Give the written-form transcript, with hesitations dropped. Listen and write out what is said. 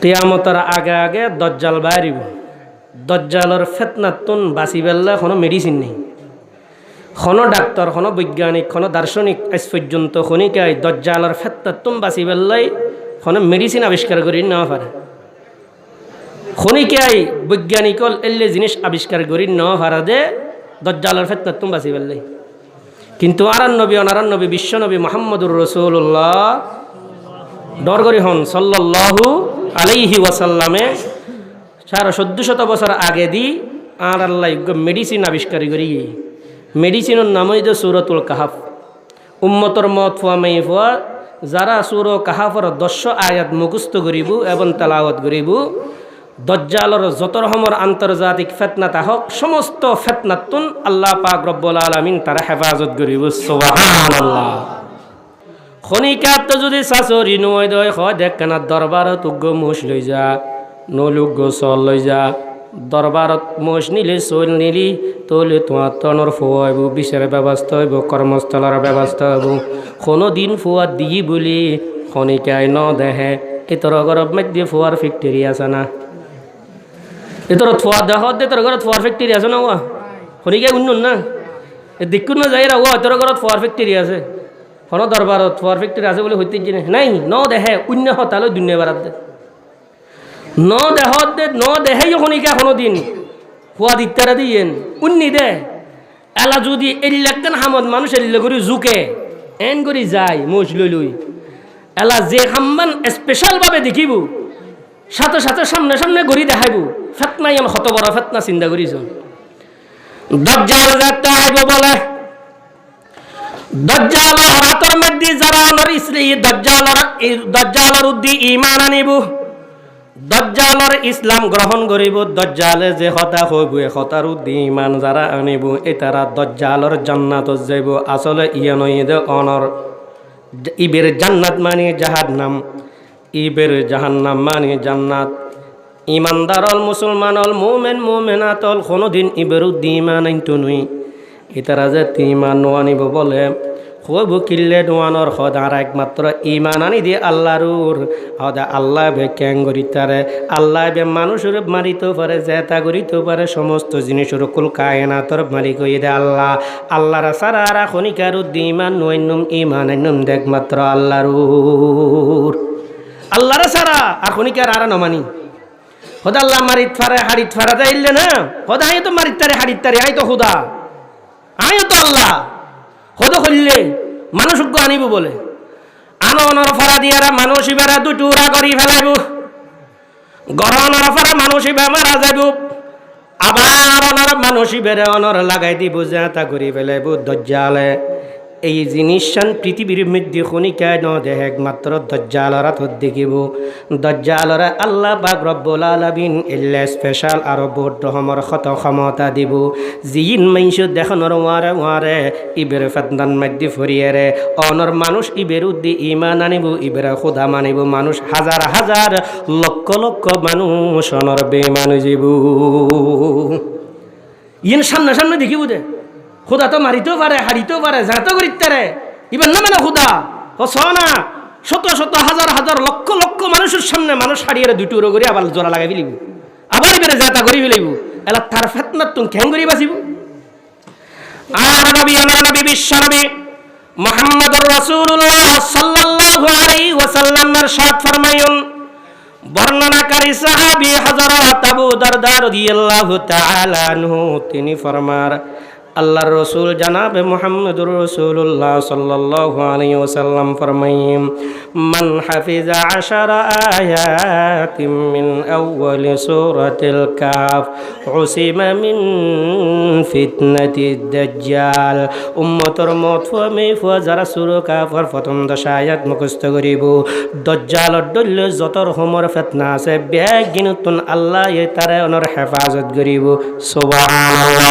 কিয়ামতের আগে আগে দজ্জাল বাইরিব। দজ্জালের ফেতনাতুন বাঁচি পেলে কোনো মেডিসিন নেই, কোনো ডাক্তার, কোনো বৈজ্ঞানিক, কোনো দার্শনিক আজ পর্যন্ত খনিকায় দজ্জালের ফেতনাতুন বাঁচি পেলে কোনো মেডিসিন আবিষ্কার করি নেওয়া পারে। খনিকায় বৈজ্ঞানিক এলে জিনিস আবিষ্কার করি নেওয়া পারে দে দজ্জালের ফেতনাতুন বাঁচি পেলে। কিন্তু আরান্নবী বিশ্বনবী মুহাম্মদুর রাসূলুল্লাহ ডর করি হন সাল্লাল্লাহু আলাইহি ওয়াসাল্লামে 1400 বছর আগে দি আর আল্লাহ মেডিসিন আবিষ্কার করি। মেডিসিনের নাম হইল সূরাতুল কাহাফ। উম্মতর মত ফুয়া মাই ফুয়া যারা সূরা কাহাফর 10 আয়াত মুখস্থ করিব এবং তেলাওয়াত করিব, দজ্জালর যত রকমের আন্তর্জাতিক ফেতনা তাহক সমস্ত ফেতনাতুন আল্লাহ পাক রব্বুল আলামিন তারা হেফাজত করিব। সুবহানাল্লাহ। খনিকাত যদি শাশুড়ি নয় দয় হয় দেখ কেনা দরবারত উগ্র মোষ লই যা, নলুগ্য চল লই যা। দরবারত মোষ নিলে চল নিলি তলে তোমার তনর ফুয়া হইব, বিচার ব্যবস্থা হইব, কর্মস্থলের ব্যবস্থা হইব। কোনো দিন ফুয়া দিই বলি খনিকায় ন দেহে এতর ঘরত মধ্যে ফুয়ার ফ্যাক্টরি আছে না? এতর ফুয়া দেহ দে তোর ঘরত ফুয়ার ফ্যাক্টরি আছে না? ওয়া খনিকায় উন্নন না এ দেখুন না যাই ও তোর ঘরত ফুয়ার ফ্যাক্টরি আছে। কোনো দরবারত ফুয়ার ফ্যাক্টরি আছে বলে হইতে জিনে নাই। ন দেহে অন্য হতালো দুনিয়া বারাত দে ন দেহত দে ন দেহেই খনিকা কোনো দিন ফুয়া দিতারা দিয়েন উন্নি দে এলা যদি এলাকান হামদ মানুষ এলে করে জুকে এন করে যায় মোষ লই লই এলা যে হাম্মান স্পেশালভাবে দেখিব সাথে সাথে সামনে সামনে গড়ি দেখাইব। ফেতনাই আমি কত বড় ফেতনা চিন্তা করিস। দজ্জাল যাতে আইব বলে দজ্জালের হাতের মধ্যে যারা আমার দজ্জালের উদ্দি ঈমান আনিব, দজ্জালের ইসলাম গ্রহণ করিব, দজ্জালে যে কথা হইব এ কথার উদ্দি ঈমান যারা আনিব এ তারা দজ্জালের জান্নাতত যাইব। আসলে ইয়া নয় দে অনর ইবের জান্নাত মানে জাহান্নাম, ইবের জাহান্নাম মানে জান্নাত। ইমানদার অল মুসলমান অল মোমেনাত অল কোনোদিন ইবের উদ্দি ঈমান আনতো নই। ইতারা যে ইমান নোয়ানিব বলে হইব কিল্লে নোয়ানোর সদার একমাত্র ইমান আনি দিয়ে আল্লাহর সদা আল্লাহ বে ক্যাং করিতারে আল্লাহ বে মানুষের মারিতে পারে, জেতা করিতে পারে, সমস্ত জিনিসের কুল কায়নাতর মালিক হয়ে দে আল্লাহ। আল্লাহর সারা আর খনিকার ইমান নৈনুম ইমান আইনুম একমাত্র আল্লাহর। আল্লাহর সারা আর খনিকার আর নমানি সদা আল্লাহ মারিত ফারে হাড়িত ফারা যাইলে না সদা আই তো মারিত তারে হাড়িত তারে আই তো খুদা আয় তো আল্লাহ হদ হইলে মানুষ আনিব বলে আনর ফারা দিয়ারা মানুষ বেড়া দুটুরা করি ফেলাইব, গরনের ফারা মানুষ বেমারা যাইব, আবার অনর মানুষ বেড়ে অনর লাগাই দিব জেতা করি ফেলাইব। দজ্জালে এই জিনিসান পৃথিবীর মধ্যে খনিকায় ন দেহে একমাত্র দজ্জালরা তো দেখিব। দজ্জালরা আল্লাহ পাক রব্বুল আলামিন এলে স্পেশাল আরো বহুত রকমের ক্ষমতা দিব। জিন মাইশ দেখানোর ওয়ারে ইবের ফেতনার মধ্যে ফরিয়ে রে অনর মানুষ ইবের উদ্দি ইমান আনিব, ইবের খোদা মানিব। মানুষ হাজার হাজার লক্ষ লক্ষ মানুষ অনর বেমান যাব। ইন সামনে সামনে দেখিব দে খুদা তো মারিতেও পারে, হারিতেও পারে, যাতেও করিতে পারে। এবার না মানে খুদা না শত শত হাজার হাজার লক্ষ লক্ষ মানুষের সামনে মানুষ হারিয়ে দুটো করে আবার জোড়া লাগাই ফেলিব, আবার এবারে যাতা করি ফেলিব। এলা তার ফেতনার তুমি কেন করি বাঁচিব? আর নবী আমার নবী বিশ্ব নবী মুহাম্মদুর রাসূলুল্লাহ সাল্লাল্লাহু আলাইহি ওয়াসাল্লামের সাথ ফরমায়ুন বর্ণনাকারী সাহাবী হযরত আবু দারদা রাদিয়াল্লাহু তাআলা আনহু তিনি ফরমার আল্লাহর রসুল জানাবে মুহাম্মদুর রাসূলুল্লাহ সাল্লাল্লাহু আলাইহি ওয়াসাল্লাম ফরমায়েন মান হাফিজা 10 আয়াতিন মিন আউয়ালি সূরাতিল কাহফ উসিমা মিন ফিতনাতিদ দাজ্জাল। উম্মতর মত ফুয়া যারা সূরা কাহফের প্রথম 10 আয়াত মুখস্থ করিব দাজ্জালর দল্য যত রকমের ফিতনা আছে বেগিনতুন আল্লাহ তারে অনর হেফাজত করিব। সুবহানাল্লাহ।